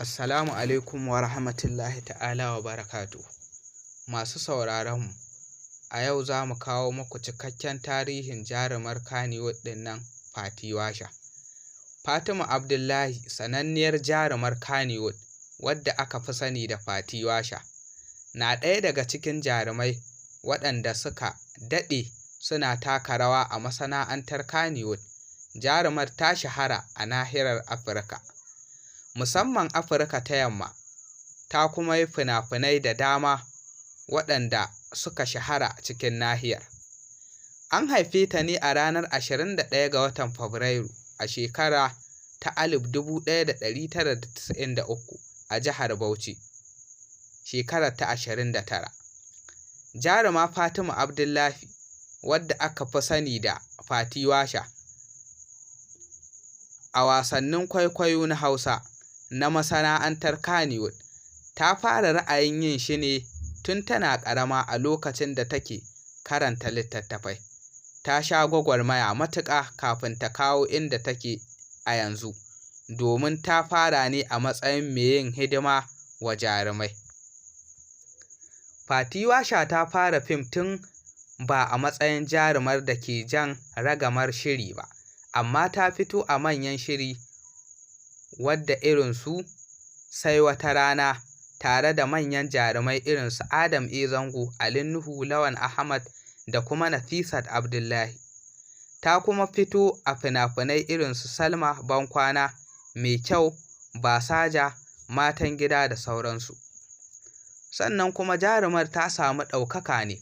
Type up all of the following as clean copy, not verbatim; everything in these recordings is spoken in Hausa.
Assalamu alaikum wa rahmatullahi ta'ala wa barakatuh. Masu sauraronmu, a yau za mu kawo muku cikakken tarihin jarumar Kannywood ɗin nan Fati Washa. Fatima Abdullahi sananniyar jarumar Kannywood wadda aka fi sani da Fati Washa na ɗaya daga cikin jarumai waɗanda suka daɗe suna taka rawa a masana'antar Kannywood. Jarumar ta shahara a nahiyar Afirka, musamman Afirka ta Yamma, ta kuma yi fina-finai da dama waɗanda suka shahara cikin nahiyar. An haife ta ne a ranar 21 ga watan Fabrairu a shekara ta 1993 a jihar Bauchi, shekarar ta 29. Jaruma Fatima Abdullahi, wadda aka fi sani da Fati Washa, a wasannin kwaikwayo na Hausa na masana'antar Kannywood, ta fara ra'ayin yin shi ne tun tana ƙarama. A lokacin da take karanta littattafai, ta sha gwagwarmaya matuƙa kafin ta kawo inda take a yanzu, domin ta fara ne a matsayin mai yin hidima wa jarumai. Fati Washa ta fara fim tun ba a matsayin jarumar da ke jan ragamar shiri ba, amma ta fito a manyan shiri wadda irinsu Sai Wata Rana, tare da manyan jarumai irinsu Adam A. Zango, Ali Nuhu, Lawan Ahmad da kuma Nafisat Abdullahi. Ta kuma fito a fina-finai irinsu Salma, Bankwana, Mai Kyau, Basaja, Matan Gida da sauransu. Sannan kuma jarumar ta samu ɗaukaka ne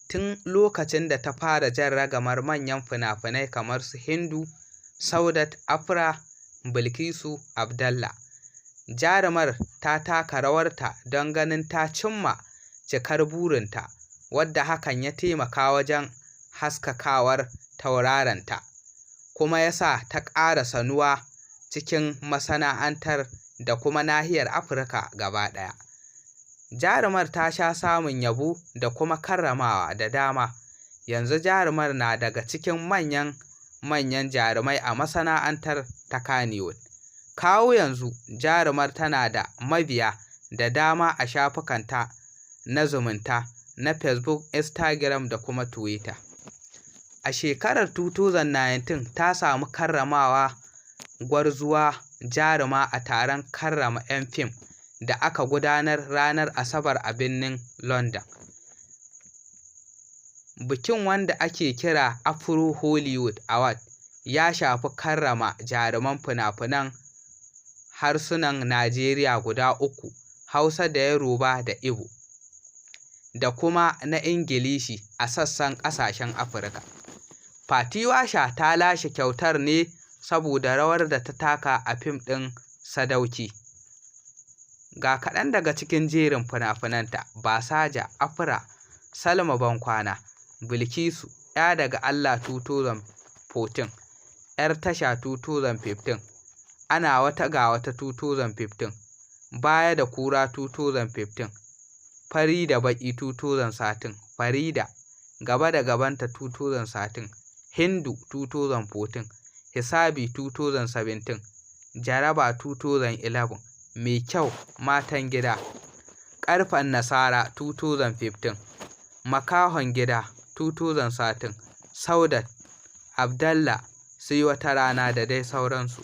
tun lokacin da ta fara jan ragamar manyan fina-finai kamar su Hindu, Saudat, Afra, Bilkisu, Abdallah. Jarumar ta taka rawarta don ganin ta cimma cikar burinta, wadda hakan ya taimaka wajen haskakawar tauraronta, kuma ya sa ta ƙara sanuwa cikin masana'antar da kuma nahiyar Afirka gaba ɗaya. Jarumar ta sha samun yabo da kuma karramawa da dama. Yanzu jarumar na daga cikin manyan jarumai a masana'antar ta Kannywood. Kawo yanzu jarumar tana da mabiya da dama a shafukanta na zumunta na Facebook, Instagram da kuma Twitter. A shekarar 2019 ta samu karramawa gwarzuwa jaruma a taron karrama 'yan fim da aka gudanar ranar Asabar a birnin London. Bikin, wanda ake kira Afro Hollywood Award, ya shafi karrama jaruman fina-finan harsunan Najeriya guda 3, Hausa da Yoruba da Igbo, da kuma na Ingilishi a sassan ƙasashen Afirka. Fati Washa ta lashe kyautar ne saboda rawar da ta taka a fim ɗin Sadauki. Ga kaɗan daga cikin jerin fina-finanta: Basaja, Afra, Salma, Bankwana, Bilkisu, 'Ya daga Allah 2014, 'Yar Tasha 2015, Ana Wata Ga Wata 2015, Baya da Kura 2015, Fari da Baƙi 2013, Farida, Gaba da Gabanta 2013, Hindu 2014, Hisabi 2017, Jaraba 2011, Mai Kyau, Matan Gida, Ƙarfen Nasara 2015, Makahon Gida 2013, Saudat, Abdallah, Sai Wata Rana da dai sauransu.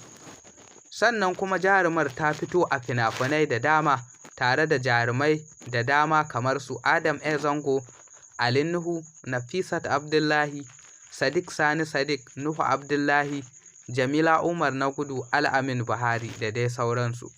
Sannan kuma jarumar ta fito a fina-finai da dama tare da jarumai da dama kamar su Adam A. Zango, Ali Nuhu, Nafisat Abdullahi, Sadiq Sani Sadiq, Nuhu Abdullahi, Jamila Umar na Gudu, Al-Amin Buhari da dai sauransu.